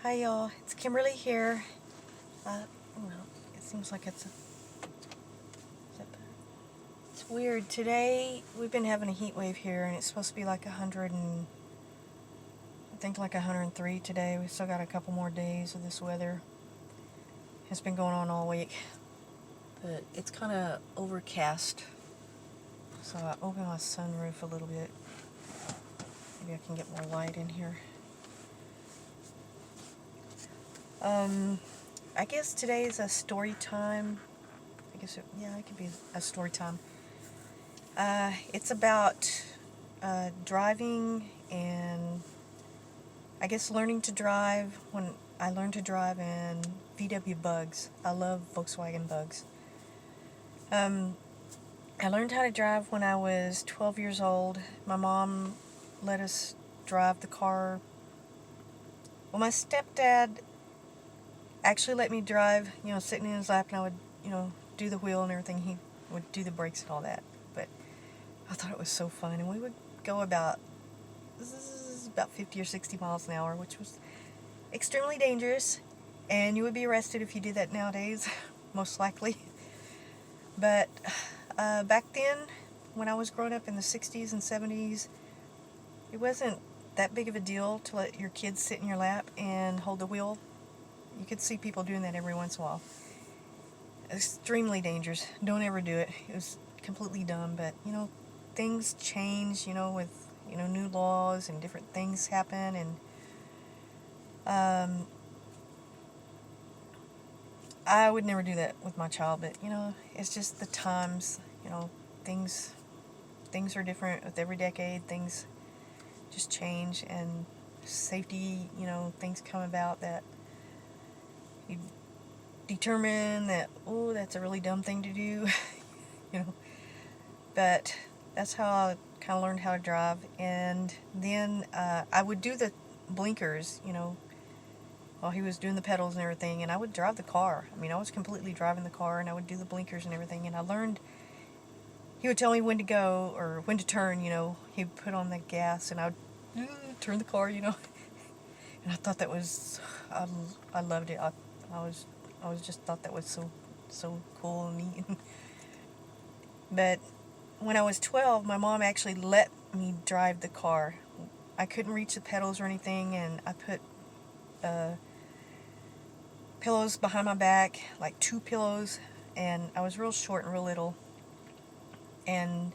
Hi y'all, it's Kimberly here. Well, it seems like it's weird. Today we've been having a heat wave here, and it's supposed to be like 100 and I think like 103 today. We still got a couple more days of this weather. It's been going on all week, but it's kind of overcast. So I opened my sunroof a little bit. Maybe I can get more light in here. I guess today is a story time. It could be a story time. It's about driving and I guess learning to drive. When I learned to drive in VW Bugs. I love Volkswagen Bugs. I learned how to drive when I was 12 years old. My mom let us drive the car. Well, my stepdad actually let me drive, sitting in his lap, and I would, do the wheel and everything. He would do the brakes and all that. But I thought it was so fun, and we would go about 50 or 60 miles an hour, which was extremely dangerous, and you would be arrested if you did that nowadays, most likely. But back then, when I was growing up in the 60s and 70s, it wasn't that big of a deal to let your kids sit in your lap and hold the wheel. You could see people doing that every once in a while. Extremely dangerous. Don't ever do it. It was completely dumb, but, things change, with, new laws and different things happen, and I would never do that with my child, but, it's just the times, things things are different with every decade. Things just change, and safety, things come about that you determine that, oh, that's a really dumb thing to do, you know. But that's how I kind of learned how to drive. And then I would do the blinkers, while he was doing the pedals and everything, and I would drive the car. I mean, I was completely driving the car, and I would do the blinkers and everything, and I learned. He would tell me when to go or when to turn, He'd put on the gas, and I would turn the car, And I thought that was, I loved it. I was just thought that was so cool and neat. But when I was 12, my mom actually let me drive the car. I couldn't reach the pedals or anything, and I put pillows behind my back, like 2 pillows, and I was real short and real little. And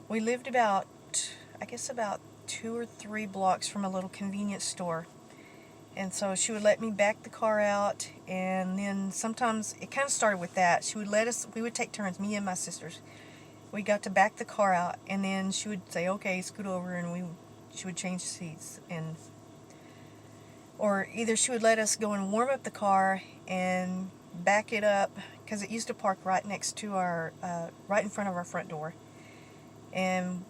we lived about 2 or 3 blocks from a little convenience store. And so she would let me back the car out, and then sometimes it kind of started with that. We would take turns, me and my sisters. We got to back the car out, and then she would say, okay, scoot over, and she would change seats. Or either she would let us go and warm up the car and back it up, because it used to park right next to right in front of our front door. And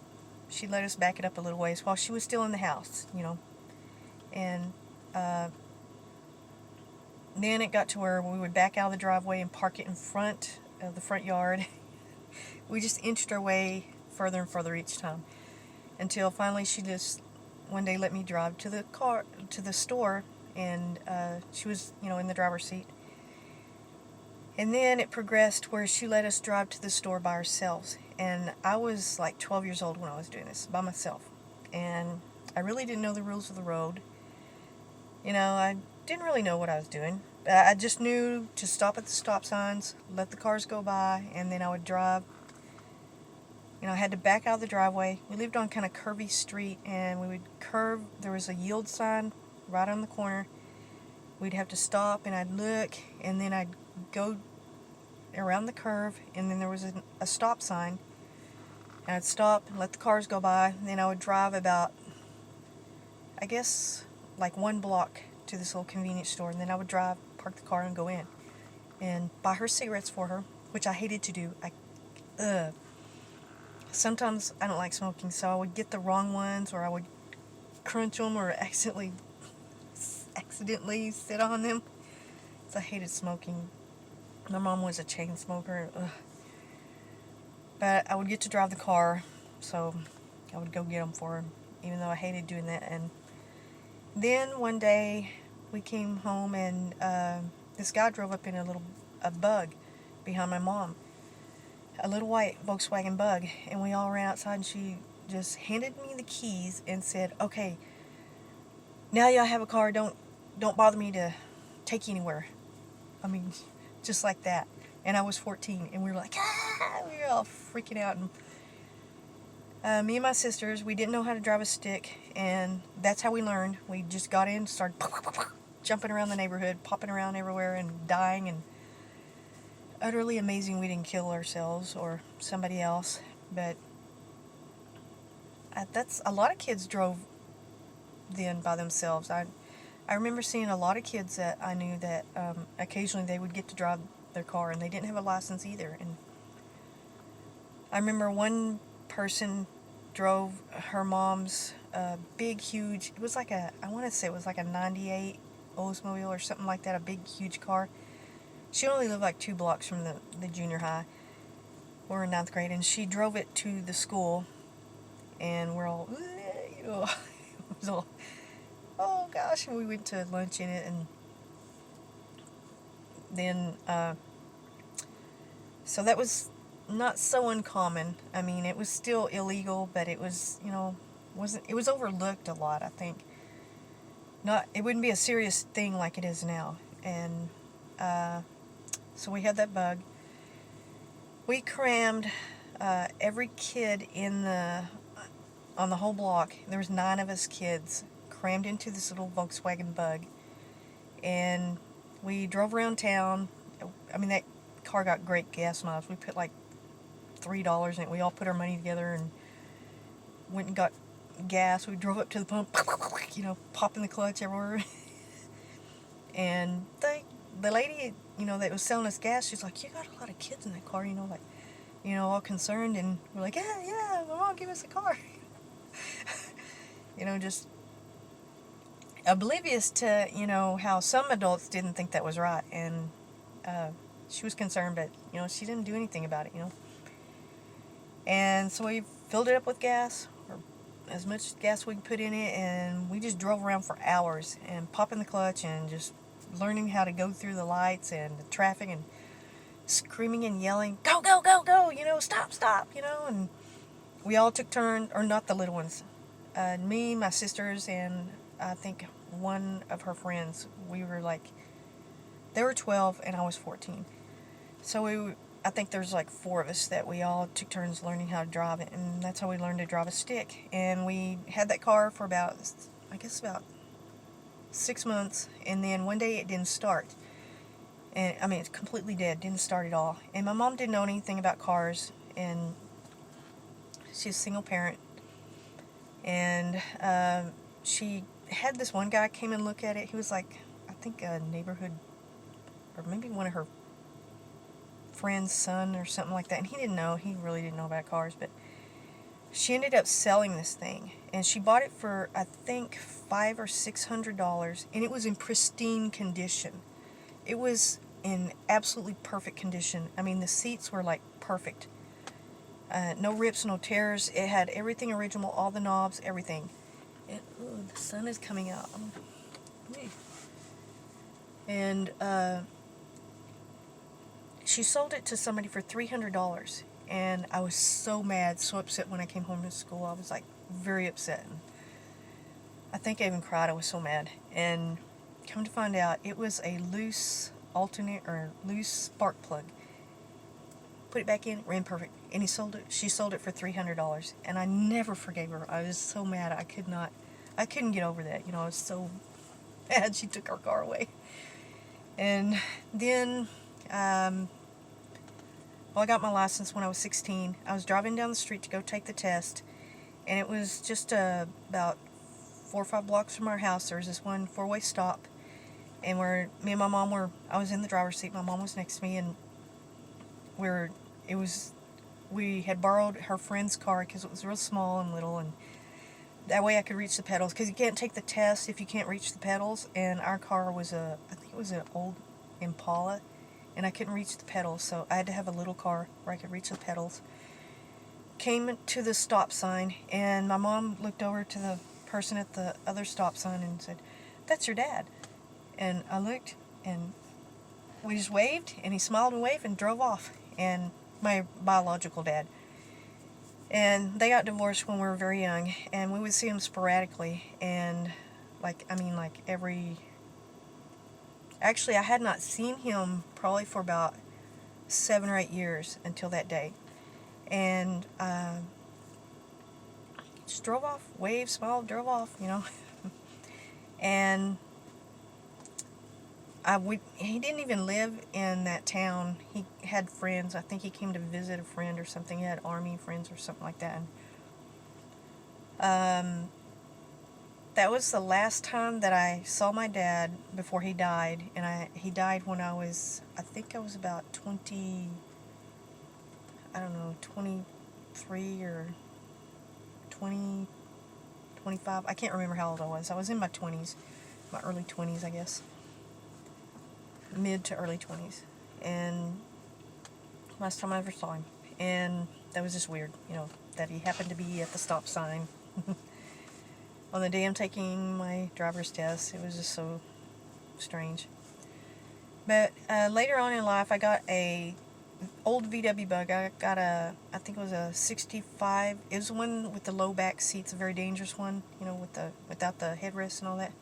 she'd let us back it up a little ways while she was still in the house, And then it got to where we would back out of the driveway and park it in front of the front yard. We just inched our way further and further each time, until finally she just one day let me drive to the store, and she was, in the driver's seat. And then it progressed where she let us drive to the store by ourselves. And I was like 12 years old when I was doing this by myself. And I really didn't know the rules of the road. I didn't really know what I was doing. I just knew to stop at the stop signs, let the cars go by, and then I would drive. I had to back out of the driveway. We lived on kind of curvy street, and we would curve. There was a yield sign right on the corner. We'd have to stop, and I'd look, and then I'd go around the curve, and then there was a stop sign. And I'd stop and let the cars go by, and then I would drive about, I guess, like 1 block to this little convenience store, and then I would park the car, and go in and buy her cigarettes for her, which I hated to do. Sometimes I don't like smoking, so I would get the wrong ones, or I would crunch them, or accidentally sit on them. So I hated smoking. My mom was a chain smoker. But I would get to drive the car, so I would go get them for her, even though I hated doing that. And then one day, we came home and this guy drove up in a bug behind my mom, a little white Volkswagen Bug, and we all ran outside, and she just handed me the keys and said, "Okay, now y'all have a car. Don't bother me to take you anywhere." I mean, just like that. And I was 14, and we were like, ah! We were all freaking out. And me and my sisters, we didn't know how to drive a stick, and that's how we learned. We just got in, started jumping around the neighborhood, popping around everywhere, and dying, and utterly amazing we didn't kill ourselves or somebody else. But that's a lot of kids drove then by themselves. I remember seeing a lot of kids that I knew that occasionally they would get to drive their car, and they didn't have a license either. And I remember one person drove her mom's big, huge, it was like I want to say it was like a 98 Oldsmobile or something like that, a big, huge car. She only lived like 2 blocks from the junior high. We're in 9th grade, and she drove it to the school, and we're all, you know, it was all, oh gosh, and we went to lunch in it, and then, so that was not so uncommon. I mean, it was still illegal, but it was, you know, it was overlooked a lot, I think. It wouldn't be a serious thing like it is now. And so we had that bug. We crammed every kid on the whole block. There was 9 of us kids crammed into this little Volkswagen Bug, and we drove around town. I mean, that car got great gas miles. We put like $3 in it. We all put our money together and went and got gas. We drove up to the pump, you know, popping the clutch everywhere. And the lady, you know, that was selling us gas, she's like, "You got a lot of kids in that car," you know, like, you know, all concerned. And we're like, yeah, Mom, give us a car. You know, just oblivious to, you know, how some adults didn't think that was right. And she was concerned, but, you know, she didn't do anything about it, you know. And so we filled it up with gas, or as much gas we could put in it, and we just drove around for hours and popping the clutch and just learning how to go through the lights and the traffic and screaming and yelling, "Go, go, go, go," you know, stop, you know. And we all took turns, or not the little ones, me, my sisters, and I think one of her friends. We were like, they were 12 and I was 14. So I think there's like 4 of us that we all took turns learning how to drive it, and that's how we learned to drive a stick. And we had that car for about 6 months, and then one day it didn't start. And I mean, it's completely dead, didn't start at all. And my mom didn't know anything about cars, and she's a single parent. And she had this one guy came and look at it. He was like, I think a neighborhood, or maybe one of her friend's son or something like that. And he really didn't know about cars, but she ended up selling this thing, and she bought it for, I think, $500 or $600, and it was in pristine condition. It was in absolutely perfect condition. I mean, the seats were like perfect. No rips, no tears. It had everything original, all the knobs, everything. And, ooh, the sun is coming out. And she sold it to somebody for $300. And I was so mad, so upset when I came home from school. I was like very upset. And I think I even cried. I was so mad. And come to find out, it was a loose spark plug. Put it back in, ran perfect. And she sold it for $300. And I never forgave her. I was so mad. I couldn't get over that. You know, I was so mad she took our car away. And then, I got my license when I was 16. I was driving down the street to go take the test, and it was just about 4 or 5 blocks from our house. There was this one 4-way stop, and me and my mom I was in the driver's seat, my mom was next to me, and we had borrowed her friend's car because it was real small and little, and that way I could reach the pedals, because you can't take the test if you can't reach the pedals. And our car was I think it was an old Impala, and I couldn't reach the pedals, so I had to have a little car where I could reach the pedals. Came to the stop sign, and my mom looked over to the person at the other stop sign and said, "That's your dad." And I looked, and we just waved, and he smiled and waved and drove off. And my biological dad. And they got divorced when we were very young, and we would see him sporadically, and like every... Actually, I had not seen him probably for about 7 or 8 years until that day. And just drove off, waved, smiled, drove off, And he didn't even live in that town. He had friends. I think he came to visit a friend or something. He had army friends or something like that. And, that was the last time that I saw my dad before he died. And he died when I think I was about 20, I don't know, 23 or 20, 25. I can't remember how old I was. I was in my 20s, my early 20s, I guess. Mid to early 20s. And last time I ever saw him. And that was just weird, that he happened to be at the stop sign on the day I'm taking my driver's test. It was just so strange. But later on in life, I got a old VW Bug. I think it was a 65. It was the one with the low back seats, a very dangerous one, without the headrest and all that.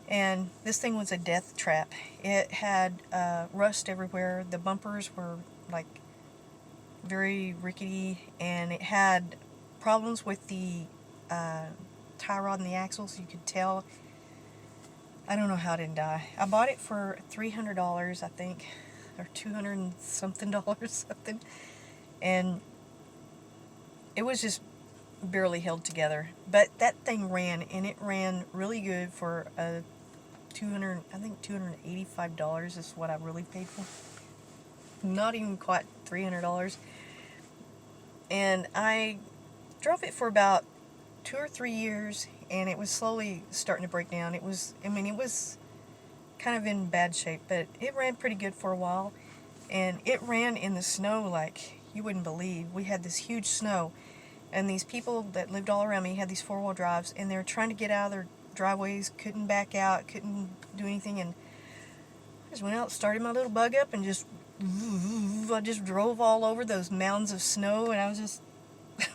And this thing was a death trap. It had rust everywhere. The bumpers were like very rickety, and it had problems with the tie rod and the axles. You could tell. I don't know how it didn't die. I bought it for $300, I think, or $200 and something dollars, something, and it was just barely held together. But that thing ran, and it ran really good for $285 is what I really paid for. Not even quite $300. And I drove it for about 2 or 3 years, and it was slowly starting to break down. It was kind of in bad shape, but it ran pretty good for a while. And it ran in the snow like you wouldn't believe. We had this huge snow, and these people that lived all around me had these 4-wheel drives, and they were trying to get out of their driveways, couldn't back out, couldn't do anything, and I just went out, started my little Bug up, and I just drove all over those mounds of snow, and I was just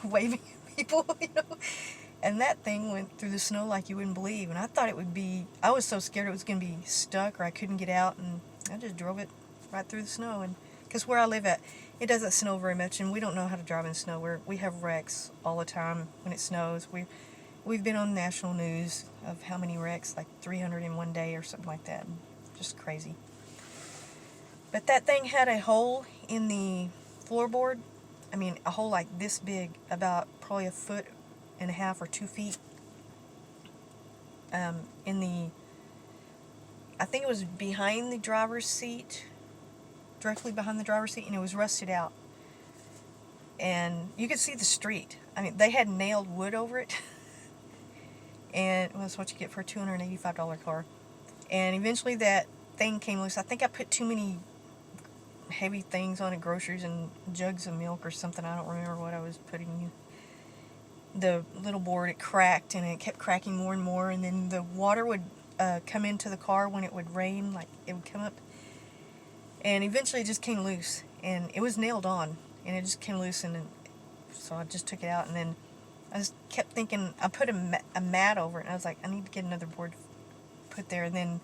waving at people, And that thing went through the snow like you wouldn't believe, and I thought it would be... I was so scared it was going to be stuck or I couldn't get out, and I just drove it right through the snow. And because where I live at, it doesn't snow very much, and we don't know how to drive in snow. We have wrecks all the time when it snows. We've been on national news of how many wrecks, like 300 in one day or something like that. Just crazy. But that thing had a hole in the floorboard. I mean, a hole like this big, about probably 1.5 or 2 feet. I think it was behind the driver's seat, directly behind the driver's seat, and it was rusted out. And you could see the street. I mean, they had nailed wood over it. And well, that's what you get for a $285 car. And eventually that thing came loose. I think I put too many heavy things on it, groceries and jugs of milk or something. I don't remember what I was putting in. The little board, it cracked, and it kept cracking more and more, and then the water would come into the car when it would rain, like it would come up, and eventually it just came loose, and it was nailed on, and it just came loose, and so I just took it out, and then I just kept thinking, I put a mat over it, and I was like, I need to get another board put there, and then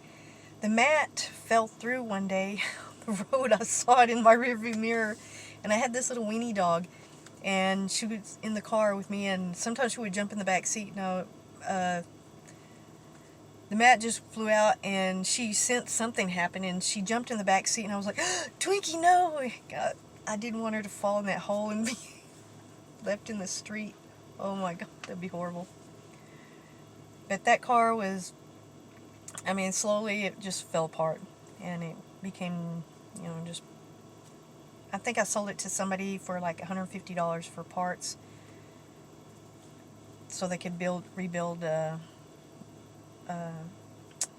the mat fell through one day on the road. I saw it in my rearview mirror, and I had this little weenie dog, and she was in the car with me, and sometimes she would jump in the back seat. Now, the mat just flew out, and she sensed something happened, and she jumped in the back seat, and I was like, Twinkie, no! God, I didn't want her to fall in that hole and be left in the street. Oh my God, that'd be horrible. But that car was, slowly it just fell apart, and it became, just... I think I sold it to somebody for like $150 for parts, so they could rebuild.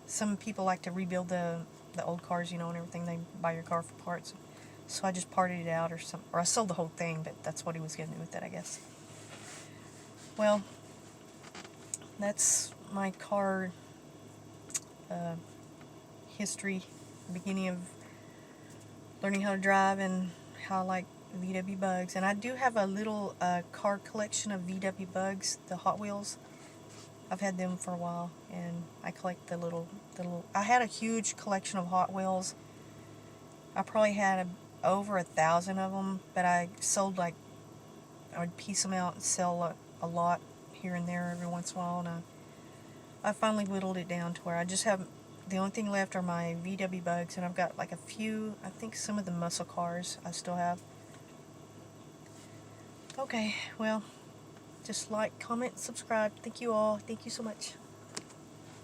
Some people like to rebuild the old cars, and everything. They buy your car for parts. So I just parted it out, or I sold the whole thing. But that's what he was going to do with it, I guess. Well, that's my car history, beginning of learning how to drive and how I like VW bugs. And I do have a little car collection of VW bugs, the Hot Wheels. I've had them for a while, and I collect the little. I had a huge collection of Hot Wheels. I probably had over 1,000 of them, but I sold like, I would piece them out and sell a lot here and there every once in a while, and I finally whittled it down to where I just have, the only thing left are my VW bugs, and I've got like a few, I think some of the muscle cars I still have. Okay, well, just like, comment, subscribe. Thank you all. Thank you so much.